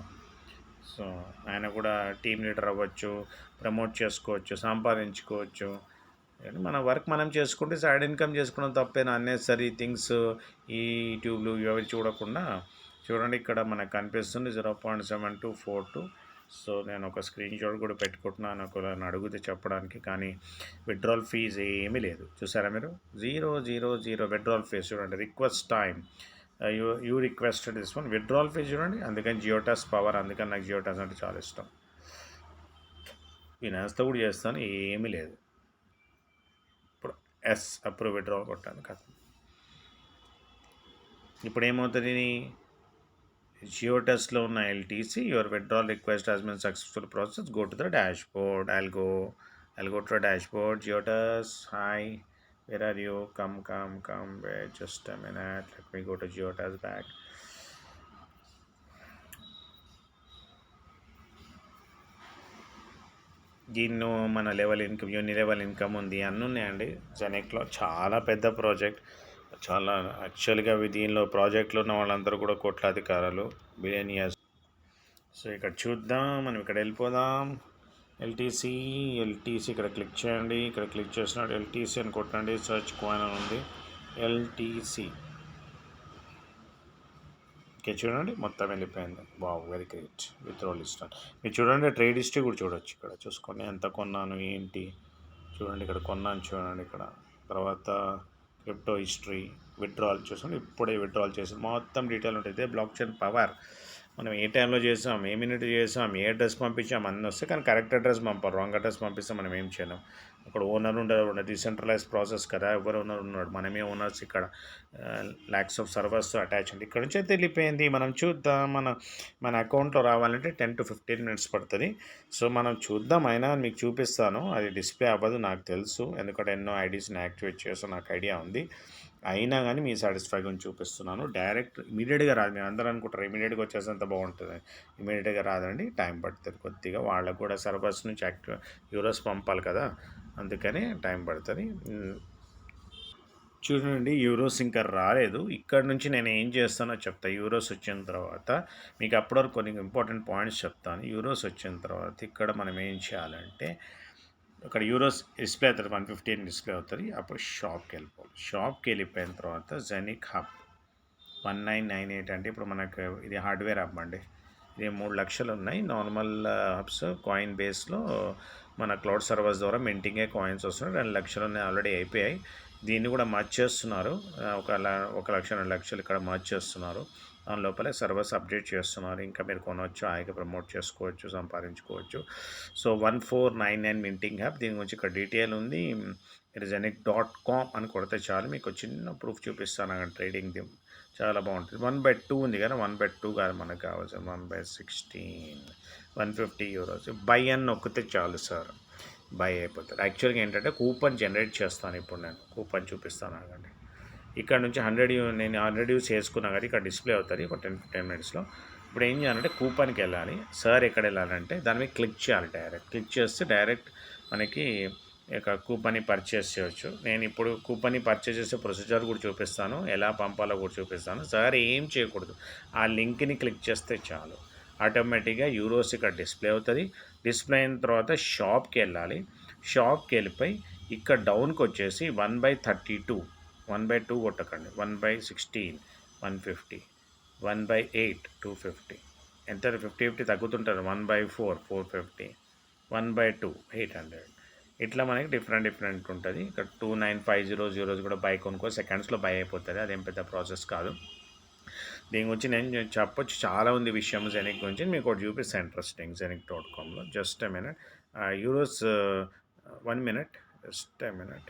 సో ఆయన కూడా టీమ్ లీడర్ అవ్వచ్చు, ప్రమోట్ చేసుకోవచ్చు, సంపాదించుకోవచ్చు. మన వర్క్ మనం చేసుకుంటే సైడ్ ఇన్కమ్ చేసుకోవడం తప్పేనా? అన్నెసరీ థింగ్స్ ఈ యూట్యూబ్లు ఇవి చూడకుండా చూడండి, ఇక్కడ మనకు కనిపిస్తుంది 0.7242. సో నేను ఒక స్క్రీన్ షాట్ కూడా పెట్టుకుంటున్నాను ఒకవేళ అడిగితే చెప్పడానికి. కానీ విత్డ్రాల్ ఫీజ్ ఏమీ లేదు, చూసారా మీరు? 000 విత్డ్రాల్ ఫీజ్. చూడండి, request time, you requested this one. Withdrawal fee చూడండి. అందుకని జియోటాస్ పవర్, అందుకని నాకు జియోటాస్ అంటే చాలా ఇష్టం. ఫినాన్స్తో కూడా చేస్తాను, ఏమీ లేదు. ఇప్పుడు అప్రూవ్ విత్డ్రాల్ కొట్టాను కదా. ఇప్పుడు ఏమవుతుంది, జియోటాస్లో ఉన్న LTC, your withdrawal request has been successful process, go to the dashboard. I'll go to the dashboard. Geotas, hi, where are you? Come, wait just a minute, let me go to Geotas back. దీన్ని మన level income, యూనిలెవెల్ income ఉంది, అన్నీ ఉన్నాయండి జెనెక్లో. చాలా పెద్ద project, చాలా యాక్చువల్గా దీనిలో ప్రాజెక్టులో ఉన్న వాళ్ళందరూ కూడా కోట్లాధికారులు, బిలియనియర్స్. సో ఇక్కడ చూద్దాం, మనం ఇక్కడ వెళ్ళిపోదాం. ఎల్టీసీ ఇక్కడ క్లిక్ చేయండి. ఇక్కడ క్లిక్ చేసినట్టు ఎల్టీసీ అని కొట్టండి, సర్చ్ కాయిన్ అని ఉంది, ఎల్టీసీ. ఓకే చూడండి, మొత్తం వెళ్ళిపోయింది. Wow, very great. Withdrawal history మీరు చూడండి, ట్రేడ్ హిస్టరీ కూడా చూడొచ్చు. ఇక్కడ చూసుకోండి ఎంత కొన్నాను ఏంటి, చూడండి ఇక్కడ కొన్నాను చూడండి. ఇక్కడ తర్వాత క్రిప్టో హిస్టరీ, విత్డ్రాల్ చూసుకోండి, ఇప్పుడే విత్డ్రాల్ చేసాం, మొత్తం డీటెయిల్ ఉంటుంది. ఇదే బ్లాక్ చైన్ పవర్. మనం ఏ టైంలో చేసాం, ఏ మినిట్ చేసాం, ఏ అడ్రస్ పంపించాం అన్నీ వస్తాయి. కానీ కరెక్ట్ అడ్రస్ పంపాలి, రాంగ్ అడ్రస్ పంపిస్తే మనం ఏం చేయలేం. అక్కడ ఓనర్ ఉండదు, డిసెంట్రలైజ్ ప్రాసెస్ కదా, ఎవరు ఓనర్ ఉన్నాడు, మనమే ఓనర్స్. ఇక్కడ ల్యాక్స్ ఆఫ్ సర్వర్స్ అటాచ్ ఉంది. ఇక్కడ నుంచి అయితే వెళ్ళిపోయింది. మనం చూద్దాం, మన అకౌంట్లో రావాలంటే 10 to 15 minutes పడుతుంది. సో మనం చూద్దాం, అయినా మీకు చూపిస్తాను. అది డిస్ప్లే అవ్వదు నాకు తెలుసు, ఎందుకంటే ఎన్నో ఐడీస్ని యాక్టివేట్ చేస్తాను, నాకు ఐడియా ఉంది. అయినా కానీ మీ సాటిస్ఫైగా చూపిస్తున్నాను. డైరెక్ట్ ఇమీడియట్గా రాదు. మీరు అందరూ అనుకుంటారు ఇమీడియట్గా వచ్చేసేంత బాగుంటుంది. ఇమీడియట్గా రాదండి, టైం పడుతుంది కొద్దిగా. వాళ్ళకు కూడా సర్వర్స్ నుంచి యూరోస్ పంపాలి కదా, అందుకని టైం పడుతుంది. చూడండి, యూరోస్ ఇంకా రాలేదు. ఇక్కడ నుంచి నేను ఏం చేస్తానో చెప్తా. యూరోస్ వచ్చిన తర్వాత మీకు అప్పటివరకు కొన్ని ఇంపార్టెంట్ పాయింట్స్ చెప్తాను. యూరోస్ వచ్చిన తర్వాత ఇక్కడ మనం ఏం చేయాలంటే, ఇక్కడ యూరోస్ డిస్ప్లే అవుతుంది, 115 డిస్ప్లే అవుతుంది. అప్పుడు షాప్కి వెళ్ళిపోవాలి. షాప్కి వెళ్ళిపోయిన తర్వాత జెనిక్ హబ్ 1998 అంటే ఇప్పుడు మనకు ఇది హార్డ్వేర్ హబ్ అండి. ఇది 3 లక్షలు ఉన్నాయి నార్మల్ హబ్స్. కాయిన్ బేస్లో మన క్లౌడ్ సర్వర్స్ ద్వారా మింటింగే కాయిన్స్ వస్తున్నాయి. 2 లక్షలు ఉన్నాయి, ఆల్రెడీ అయిపోయాయి. దీన్ని కూడా మర్జ్ చేస్తున్నారు, 1 లక్ష 2 లక్షలు ఇక్కడ మర్జ్ చేస్తున్నారు. దాని లోపలే సర్వర్స్ అప్డేట్ చేస్తున్నారు. ఇంకా మీరు కొనవచ్చు, హాయిగా ప్రమోట్ చేసుకోవచ్చు, సంపాదించుకోవచ్చు. సో 1499 మింటింగ్ హ్యాప్, దీని గురించి ఇక్కడ డీటెయిల్ ఉంది. మీరు జెనిక్.com అని కొడితే చాలు, మీకు చిన్న ప్రూఫ్ చూపిస్తాను. అక్కడ ట్రేడింగ్ది చాలా బాగుంటుంది. 1/2 ఉంది కదా, 1/2 కాదు మనకు కావాల్సిన 1/16, 150 euros. బై అని నొక్కితే చాలు సార్, బై అయిపోతుంది. యాక్చువల్గా ఏంటంటే కూపన్ జనరేట్ చేస్తాను. ఇప్పుడు నేను కూపన్ చూపిస్తాను ఆగండి. ఇక్కడ నుంచి 100 నేను 100 యూస్ చేసుకున్నా కానీ ఇక్కడ డిస్ప్లే అవుతుంది ఒక 10-15 minutesలో. ఇప్పుడు ఏం చేయాలంటే కూపన్కి వెళ్ళాలి. సార్ ఎక్కడ వెళ్ళాలంటే దాని మీద క్లిక్ చేయాలి. డైరెక్ట్ క్లిక్ చేస్తే డైరెక్ట్ మనకి ఇక కూపన్ని పర్చేస్ చేయొచ్చు. నేను ఇప్పుడు కూపన్ని పర్చేస్ చేసే ప్రొసీజర్ కూడా చూపిస్తాను, ఎలా పంపాలో కూడా చూపిస్తాను. సార్ ఏం చేయకూడదు, ఆ లింక్ని క్లిక్ చేస్తే చాలు, ఆటోమేటిక్గా యూరోస్ ఇక్కడ డిస్ప్లే అవుతుంది. డిస్ప్లే అయిన తర్వాత షాప్కి వెళ్ళాలి. షాప్కి వెళ్ళిపోయి ఇక్కడ డౌన్కి వచ్చేసి 1/32, 1/2 కొట్టకండి, 1/16 150, 1/8 250, ఎంత 50 తగ్గుతుంటుంది, 1/4 450, 1/2 800. ఇట్లా మనకి డిఫరెంట్ ఉంటుంది. ఇక్కడ 29500 కూడా బై కొనుక్కో, సెకండ్స్లో బై అయిపోతుంది, అదేం పెద్ద ప్రాసెస్ కాదు. దీని గురించి నేను చెప్పొచ్చు, చాలా ఉంది విషయం జెనిక్ గురించి. మీకు ఒకటి చూపిస్తాను ఇంట్రెస్టింగ్, Zenic.comలో. Just a minute, euros 1 minute, just a minute.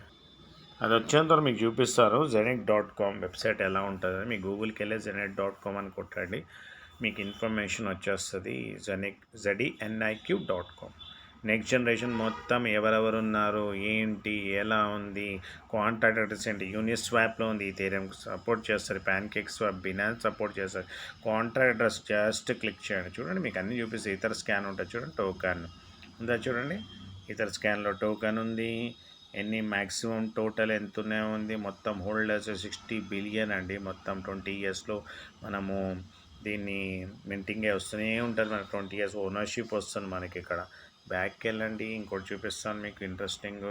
అది వచ్చేంత వరకు మీకు చూపిస్తారు Zenic.com వెబ్సైట్ ఎలా ఉంటుందని. మీ గూగుల్కి వెళ్ళి Zenic.com అని కొట్టండి, మీకు ఇన్ఫర్మేషన్ వచ్చేస్తుంది. ZENIQ.com. నెక్స్ట్ జనరేషన్ మొత్తం ఎవరెవరు ఉన్నారు, ఏంటి, ఎలా ఉంది, కాంట్రాక్ట్ అడ్రస్ ఏంటి, యూనిస్వాప్లో ఉంది, ఈథెరియం సపోర్ట్ చేస్తారు, ప్యాన్కేక్ స్వాప్, బినాన్స్ సపోర్ట్ చేస్తారు. కాంట్రాక్ట్ అడ్రస్ జస్ట్ క్లిక్ చేయండి, చూడండి మీకు అన్నీ చూపిస్తాయి. ఇతర స్కాన్ ఉంటుంది చూడండి, టోకన్ ఉందా చూడండి, ఇతర స్కాన్లో టోకన్ ఉంది, ఎన్ని మ్యాక్సిమం టోటల్ ఎంతనే ఉంది, మొత్తం హోల్డర్స్ 60 బిలియన్ అండి. మొత్తం 20 ఇయర్స్లో మనము దీన్ని మింటింగే వస్తూనే ఉంటుంది మనకి. 20 ఇయర్స్ ఓనర్షిప్ వస్తుంది మనకి. ఇక్కడ బ్యాక్కి వెళ్ళండి, ఇంకోటి చూపిస్తాను మీకు ఇంట్రెస్టింగ్,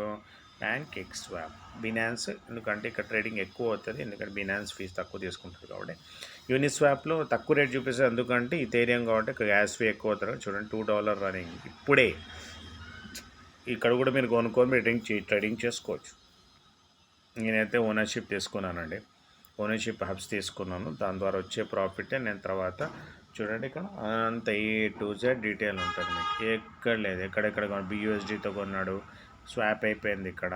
ప్యాన్కేక్ స్వాప్, బినాన్స్. ఎందుకంటే ఇక్కడ ట్రేడింగ్ ఎక్కువ అవుతుంది, ఎందుకంటే బినాన్స్ ఫీజు తక్కువ తీసుకుంటుంది కాబట్టి. యూనిస్వాప్లో తక్కువ రేట్ చూపిస్తుంది, ఎందుకంటే ఈథెరియం కాబట్టి గ్యాస్ ఫీ ఎక్కువ అవుతుంది. చూడండి $2 రన్నింగ్ ఇప్పుడే. ఇక్కడ కూడా మీరు కొనుక్కొని ట్రేడింగ్ చేసుకోవచ్చు. నేనైతే ఓనర్షిప్ తీసుకున్నానండి, ఓనర్షిప్ హబ్స్ తీసుకున్నాను, దాని ద్వారా వచ్చే ప్రాఫిటే నేను తర్వాత చూడండి ఇక్కడ అంత A to Z డీటెయిల్ ఉంటుంది మీకు. ఎక్కడ లేదు, ఎక్కడెక్కడ BUSDతో కొన్నాడు, స్వాప్ అయిపోయింది. ఇక్కడ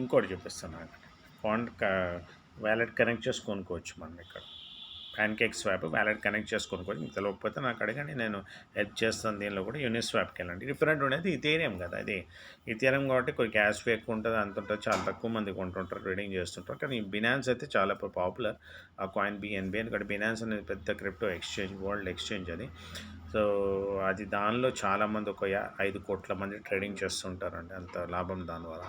ఇంకోటి చూపిస్తాను, వ్యాలెట్ కనెక్ట్ చేసి కొనుక్కోవచ్చు మనం. ఇక్కడ ప్యాన్కేక్ స్వాప్ వ్యాలెట్ కనెక్ట్ చేసుకోనుకోండి, మీకు తెలియకపోతే నాకు అడగండి, నేను హెల్ప్ చేస్తాను. దీనిలో కూడా యూనిస్వాప్కి వెళ్ళండి. డిఫరెంట్ ఉండేది ఈథెరియం కదా, అది ఈథెరియం కాబట్టి కొన్ని క్యాష్ ఫీ ఎక్కువ ఉంటుంది, అంత ఉంటుంది, చాలా తక్కువ మంది కొంటుంటారు, ట్రేడింగ్ చేస్తుంటారు. కానీ బినాన్స్ అయితే చాలా పాపులర్, ఆ కాయిన్ BNB. ఎందుకంటే బినాన్స్ అనేది పెద్ద క్రిప్టో ఎక్స్చేంజ్, వరల్డ్ ఎక్స్చేంజ్ అది. సో అది దానిలో చాలామంది ఒక 5 కోట్ల మంది ట్రేడింగ్ చేస్తుంటారండి, అంత లాభం దానివల్ల.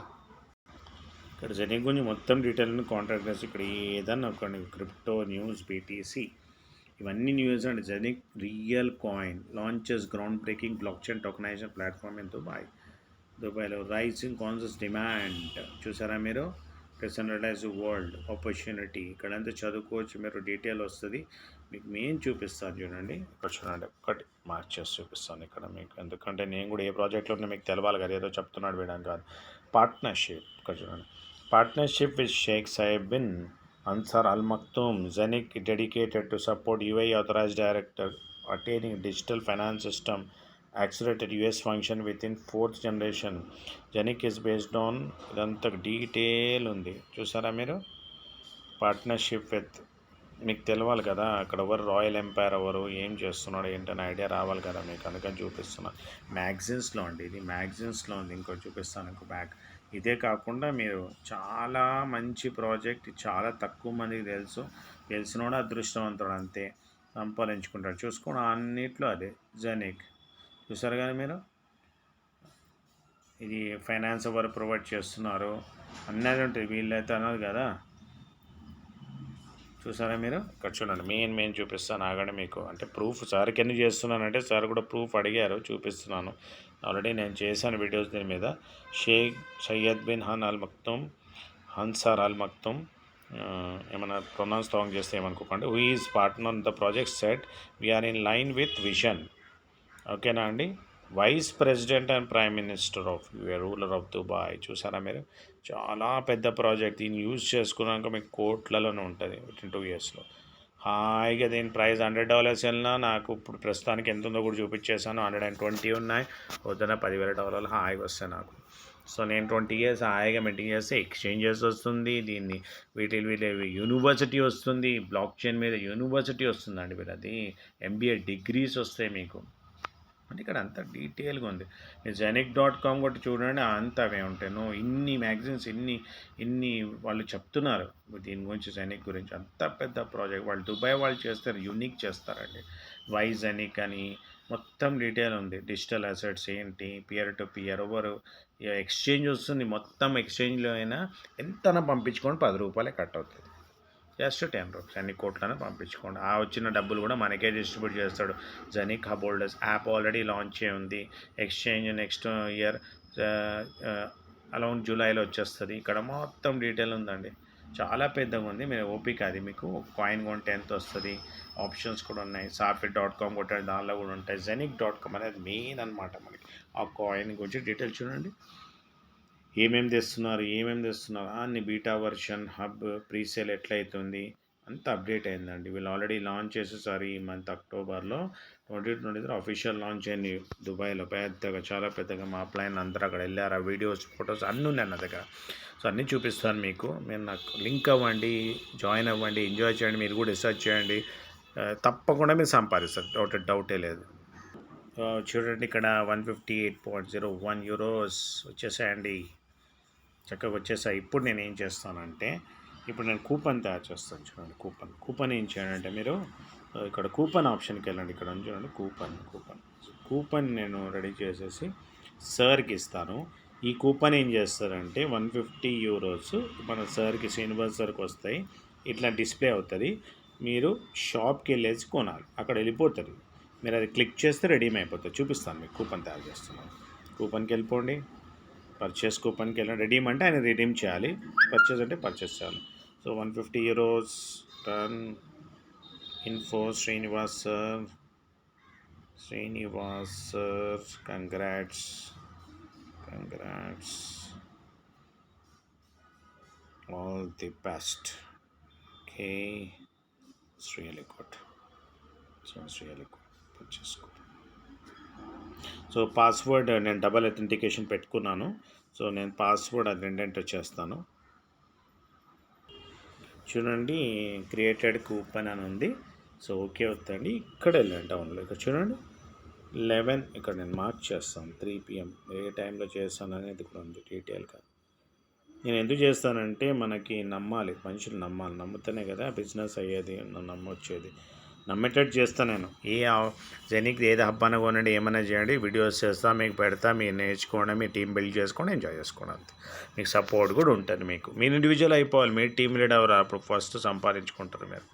ఇక్కడ జెనిక్ గురించి మొత్తం డీటెయిల్ని కాంటాక్ట్ చేసి ఇక్కడ ఏదన్నా ఒక క్రిప్టో న్యూస్, BTC ఇవన్నీ న్యూస్ అండి. Zenic real coin launches ground breaking blockchain tokenisation platform in దుబాయ్లో రైజింగ్ కాన్సెస్ డిమాండ్. చూసారా మీరు, డిసెంట్రలైజ్ వరల్డ్ ఆపర్చునిటీ. ఇక్కడంతా చదువుకోవచ్చు మీరు, డీటెయిల్ వస్తుంది మీకు. మేము చూపిస్తాను చూడండి, ఇక్కడ చూడండి, ఒకటి మార్చేసి చూపిస్తాను ఇక్కడ మీకు, ఎందుకంటే నేను కూడా ఏ ప్రాజెక్ట్లో ఉన్నా మీకు తెలవాలి కదా, ఏదో చెప్తున్నాడు వేయడానికి కాదు. పార్ట్నర్షిప్ ఇక్కడ చూడండి, partnership with Sheikh Saeed bin Ansar Al Maktoum. Zenic dedicated to support UAE authorized director attaining digital finance system accelerated US function within 4th generation. Zenic is based on ఇదంతా డీటెయిల్ ఉంది చూసారా మీరు. Partnership with, మీకు తెలవాలి కదా అక్కడ ఎవరు, royal umpire ఎవరు, ఏం చేస్తున్నాడు ఏంటనే ఐడియా రావాలి కదా మీకు, అందుకని చూపిస్తున్నాను. మ్యాగజైన్స్లో అండి, ఇది మ్యాగజైన్స్లో ఉంది. ఇంకోటి చూపిస్తాను, ఇంకో బ్యాగ్. ఇదే కాకుండా మీరు చాలా మంచి ప్రాజెక్ట్, చాలా తక్కువ మందికి తెలిసినోడు అదృష్టవంతుడు, అంతే సంపాదించుకుంటాడు. చూసుకోండి అన్నిట్లో అదే జెనిక్. చూసారు కదా మీరు, ఇది ఫైనాన్స్ ఎవరు ప్రొవైడ్ చేస్తున్నారు అన్నది ఉంటుంది, వీళ్ళైతే అన్నది కదా. చూసారా మీరు, ఇక్కడ చూడండి, మెయిన్ చూపిస్తాను ఆగండి మీకు. అంటే ప్రూఫ్ సార్కి ఎన్ని చేస్తున్నానంటే సార్ కూడా ప్రూఫ్ అడిగారు, చూపిస్తున్నాను. ఆల్రెడీ నేను చేశాను వీడియోస్ దీని మీద. Sheikh Sayed bin Al Maktoum, Ansar Al Maktoum, ఏమైనా ప్రొనౌన్స్ రాంగ్ చేస్తే ఏమనుకోకండి. Who is partner the project set VR in line with vision. ఓకేనా అండి. Vice president and prime minister of ruler of Dubai. చూసారా మీరు, చాలా పెద్ద ప్రాజెక్ట్. దీన్ని యూజ్ చేసుకున్నాక మీకు కోట్లలోనే ఉంటుంది వితిన్ 2 ఇయర్స్లో. హాయిగా దీని ప్రైస్ $100 వెళ్ళినా, నాకు ఇప్పుడు ప్రస్తుతానికి ఎంత ఉందో కూడా చూపించేసాను, 120 ఉన్నాయి. వద్దన $10,000 హాయిగా వస్తాయి నాకు. సో నేను 20 ఇయర్స్ హాయిగా మెయింటైన్ చేస్తే ఎక్స్చేంజెస్ వస్తుంది, దీన్ని వీటి యూనివర్సిటీ వస్తుంది, బ్లాక్ చైన్ మీద యూనివర్సిటీ వస్తుందండి. మీరు అది MBA డిగ్రీస్ వస్తాయి మీకు. అంటే ఇక్కడ అంత డీటెయిల్గా ఉంది. మీరు Zenic.com కొట్టి చూడండి, అంత అవే ఉంటాయి. ఇన్ని మ్యాగజైన్స్, ఇన్ని వాళ్ళు చెప్తున్నారు దీని గురించి, జెనిక్ గురించి. అంత పెద్ద ప్రాజెక్ట్ వాళ్ళు దుబాయ్ వాళ్ళు చేస్తారు, యూనిక్ చేస్తారండి. వై జెనిక్ అని మొత్తం డీటెయిల్ ఉంది. డిజిటల్ అసెట్స్ ఏంటి, పియర్ టు పియర్ ఎవరు ఎక్స్చేంజ్ వస్తుంది. మొత్తం ఎక్స్చేంజ్లో అయినా ఎంతైనా పంపించుకొని ₹10 కట్ అవుతుంది. జస్ట్ ₹10 అన్ని కోట్లను పంపించుకోండి. ఆ వచ్చిన డబ్బులు కూడా మనకే డిస్ట్రిబ్యూట్ చేస్తాడు. Zenic hub holders app already launch అయి ఉంది. ఎక్స్చేంజ్ నెక్స్ట్ ఇయర్ అరౌండ్ జూలైలో వచ్చేస్తుంది. ఇక్కడ మొత్తం డీటెయిల్ ఉందండి. చాలా పెద్దగా ఉంది. మీరు ఓపిక అది మీకు కాయిన్ కొంటే ఎంత వస్తుంది, ఆప్షన్స్ కూడా ఉన్నాయి. సాఫిర్.com కొట్టాడు, దానిలో కూడా ఉంటాయి. జెనిక్.com అనేది మెయిన్ అనమాట మనకి. ఆ కాయిన్ గురించి డీటెయిల్స్ చూడండి. ఏమేమి తెస్తున్నారు అన్ని బీటా వర్షన్ హబ్ ప్రీసేల్ ఎట్లయితుంది అంత అప్డేట్ అయిందండి. వీళ్ళు ఆల్రెడీ లాంచ్ చేసేసారు ఈ మంత్ అక్టోబర్లో 2023 అఫీషియల్ లాంచ్ అయింది దుబాయ్లో. పెద్దగా చాలా పెద్దగా మా ప్లాన్ అందరూ అక్కడ వెళ్ళారు. ఆ వీడియోస్ ఫొటోస్ అన్నీ ఉన్నాయి నా దగ్గర. సో అన్నీ చూపిస్తాను మీకు. మీరు నాకు లింక్ అవ్వండి, జాయిన్ అవ్వండి, ఎంజాయ్ చేయండి. మీరు కూడా రీసెర్చ్ చేయండి. తప్పకుండా మీరు సంపాదిస్తారు, డౌటే లేదు. చూడండి ఇక్కడ 158.01 యూరోస్ వచ్చేసాయండి. చక్కగా వచ్చేసాయి. ఇప్పుడు నేను ఏం చేస్తానంటే ఇప్పుడు నేను కూపన్ తయారు చేస్తాను. చూడండి కూపన్ ఏం చేయాలంటే మీరు ఇక్కడ కూపన్ ఆప్షన్కి వెళ్ళండి. ఇక్కడ చూడండి కూపన్ నేను రెడీ చేసేసి సార్కి ఇస్తాను. ఈ కూపన్ ఏం చేస్తారంటే 150 యూరోస్ మన సార్కి శ్రీనివాస్ సార్కి వస్తాయి. ఇట్లా డిస్ప్లే అవుతుంది. మీరు షాప్కి వెళ్ళేసి కొనాలి. అక్కడ వెళ్ళిపోతుంది. మీరు అది క్లిక్ చేస్తే రెడీమ్ అయిపోతుంది. చూపిస్తాను మీకు కూపన్ తయారు చేస్తున్నాను. కూపన్కి వెళ్ళిపోండి. పర్చేస్ కూపన్కి వెళ్ళిన రెడీమ్ అంటే ఆయన రిడీమ్ చేయాలి, పర్చేస్ అంటే పర్చేస్ చేయాలి. So 150 euros turn info Srinivas sir congrats all the best. Okay, it's really good. Purchase so password నేను డబల్ అథెంటికేషన్ పెట్టుకున్నాను. సో నేను పాస్వర్డ్ అది 2 ఎంటర్ చేస్తాను. చూడండి క్రియేటెడ్ కూపన్ అని ఉంది. సో ఓకే వద్దండి. ఇక్కడ వెళ్ళండి డౌన్లో. ఇక్కడ చూడండి 11 ఇక్కడ నేను మార్క్ చేస్తాను. 3 PM ఏ టైంలో చేస్తాను అనేది కూడా ఉంది డీటెయిల్గా. నేను ఎందుకు చేస్తానంటే మనకి నమ్మాలి, మనుషులు నమ్మాలి. నమ్ముతేనే కదా బిజినెస్ అయ్యేది, నమ్మొచ్చేది. నమ్మేటట్టు చేస్తాను నేను. జెనిక్ ఏది హబ్బాన కొనండి, ఏమైనా చేయండి, వీడియోస్ చేస్తా, మీకు పెడతా, మీరు నేర్చుకోండి, మీ టీం బిల్డ్ చేసుకోండి, ఎంజాయ్ చేసుకోండి. అంతే. మీకు సపోర్ట్ కూడా ఉంటుంది. మీరు ఇండివిజువల్ అయిపోవాలి. మీరు టీం లీడ్ అవ్వరు. అప్పుడు ఫస్ట్ సంపాదించుకుంటారు మీరు.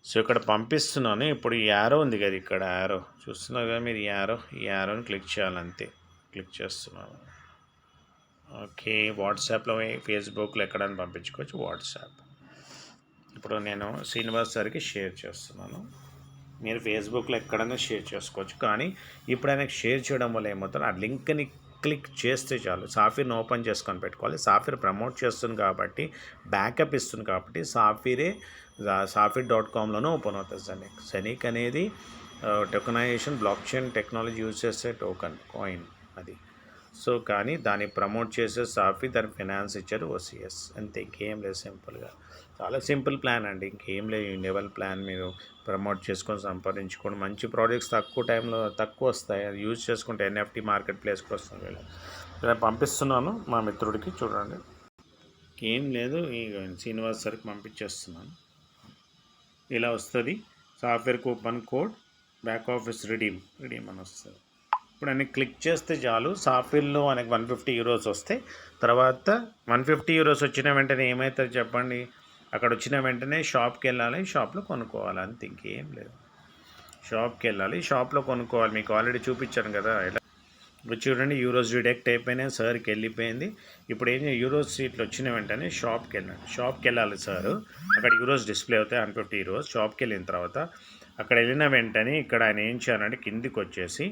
సో ఇక్కడ పంపిస్తున్నాను. ఇప్పుడు ఈ యారో ఉంది కదా, ఇక్కడ యారో చూస్తున్నారు కదా మీరు. ఈ యారోని క్లిక్ చేయాలంతే. క్లిక్ చేస్తున్నాను. ఓకే, వాట్సాప్లో ఫేస్బుక్లో ఎక్కడైనా పంపించుకోవచ్చు. వాట్సాప్ ఇప్పుడు నేను శ్రీనివాస్ సార్కి షేర్ చేస్తున్నాను. మీరు ఫేస్బుక్లో ఎక్కడైనా షేర్ చేసుకోవచ్చు. కానీ ఇప్పుడు ఆయనకు షేర్ చేయడం వల్ల ఏమవుతుంది, ఆ లింక్ని క్లిక్ చేస్తే చాలు. సాఫీర్ని ఓపెన్ చేసుకొని పెట్టుకోవాలి. సాఫీర్ ప్రమోట్ చేస్తుంది కాబట్టి, బ్యాకప్ ఇస్తుంది కాబట్టి సాఫీర్.comలోనే ఓపెన్ అవుతుంది. జెనిక్ అనేది tokenisation block chain technology use చేసే కాయిన్ అది. సో కానీ దాన్ని ప్రమోట్ చేసే సాఫీ, దానికి ఫైనాన్స్ ఇచ్చారు ఓసిఎస్. అంతే, ఇంకేం లేదు. సింపుల్గా చాలా సింపుల్ ప్లాన్ అండి. ఇంకేం లేదు. ఈ లెవెల్ ప్లాన్ మీరు ప్రమోట్ చేసుకొని సంపాదించుకోండి. మంచి ప్రాజెక్ట్స్ తక్కువ టైంలో తక్కువ వస్తాయి. అది యూజ్ చేసుకుంటే NFT మార్కెట్ ప్లేస్కి వస్తుంది. ఇలా పంపిస్తున్నాను మా మిత్రుడికి. చూడండి, ఏం లేదు. ఈ శ్రీనివాస్ సార్కి పంపించేస్తున్నాను. ఇలా వస్తుంది. Software coupon code back office redeem అని వస్తుంది. ఇప్పుడు అన్ని క్లిక్ చేస్తే చాలు. సాఫీర్లో మనకి 150 యూరోస్ వస్తాయి. తర్వాత 150 యూరోస్ వచ్చిన వెంటనే ఏమవుతుంది చెప్పండి, అక్కడ వచ్చిన వెంటనే షాప్కి వెళ్ళాలి, షాప్లో కొనుక్కోవాలి. అంతే, ఇంకేం లేదు. షాప్కి వెళ్ళాలి, షాప్లో కొనుక్కోవాలి. మీకు ఆల్రెడీ చూపించాను కదా. ఇప్పుడు చూడండి యూరోస్ డిడక్ట్ అయిపోయినాయి. సార్కి వెళ్ళిపోయింది. ఇప్పుడు ఏం యూరోస్ సీట్లు వచ్చిన వెంటనే షాప్కి వెళ్ళండి. షాప్కి వెళ్ళాలి సార్. అక్కడ యూరోస్ డిస్ప్లే అవుతాయి 150 యూరోస్. షాప్కి వెళ్ళిన తర్వాత అక్కడ వెళ్ళిన వెంటనే ఇక్కడ ఆయన ఏం చేయాలంటే కిందికి వచ్చేసి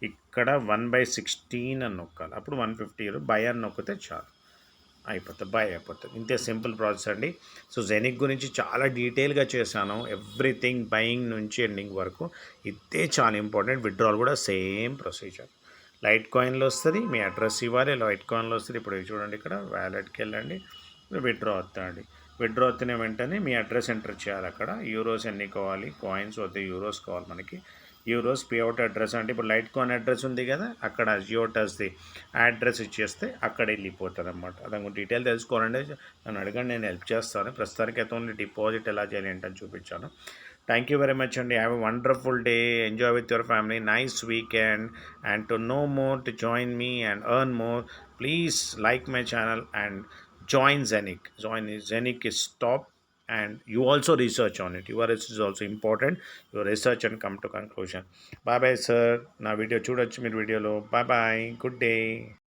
ఇక్కడ 1/16 అని నొక్కాలి. అప్పుడు 150 యూరో బై అని నొక్కితే చాలు, అయిపోతుంది. బై అయిపోతుంది. ఇంతే, సింపుల్ ప్రాసెస్ అండి. సో జెనిక్ గురించి చాలా డీటెయిల్గా చేశాను. ఎవ్రీథింగ్ బయింగ్ నుంచి ఎండింగ్ వరకు. ఇదే చాలా ఇంపార్టెంట్. విత్డ్రాల్ కూడా సేమ్ ప్రొసీజర్. లైట్ కాయిన్లో వస్తుంది, మీ అడ్రస్ ఇవ్వాలి. లైట్ కాయిన్లో వస్తుంది. ఇప్పుడు చూడండి, ఇక్కడ వ్యాలెట్కి వెళ్ళండి, విత్డ్రా అవుతాయండి. విత్డ్రా అవుతున్న వెంటనే మీ అడ్రస్ ఎంటర్ చేయాలి. అక్కడ యూరోస్ ఎన్ని కావాలి, కాయిన్స్ వద్ద యూరోస్ కావాలి మనకి. యూరోస్ పేఅవుట్ అడ్రస్ అంటే ఇప్పుడు లైట్ కాయిన్ అడ్రస్ ఉంది కదా, అక్కడ జియోటస్ది అడ్రస్ ఇచ్చేస్తే అక్కడ వెళ్ళిపోతుంది అన్నమాట. దాని డీటెయిల్ తెలుసుకోవాలంటే నన్ను అడగండి, నేను హెల్ప్ చేస్తాను. ప్రస్తుతానికి అయితే ఓన్లీ డిపాజిట్ ఎలా చేయాలి ఏంటని చూపించాను. Thank you very much, and have a wonderful day. Enjoy with your family. Nice weekend. And to know more, to join me and earn more, please like my channel and join Zenic. Zenic is top, and you also research on it. Your research is also important. Your research and come to conclusion. Bye bye, sir. Na video చూడొచ్చు మీరు వీడియోలో. Bye bye. Good day.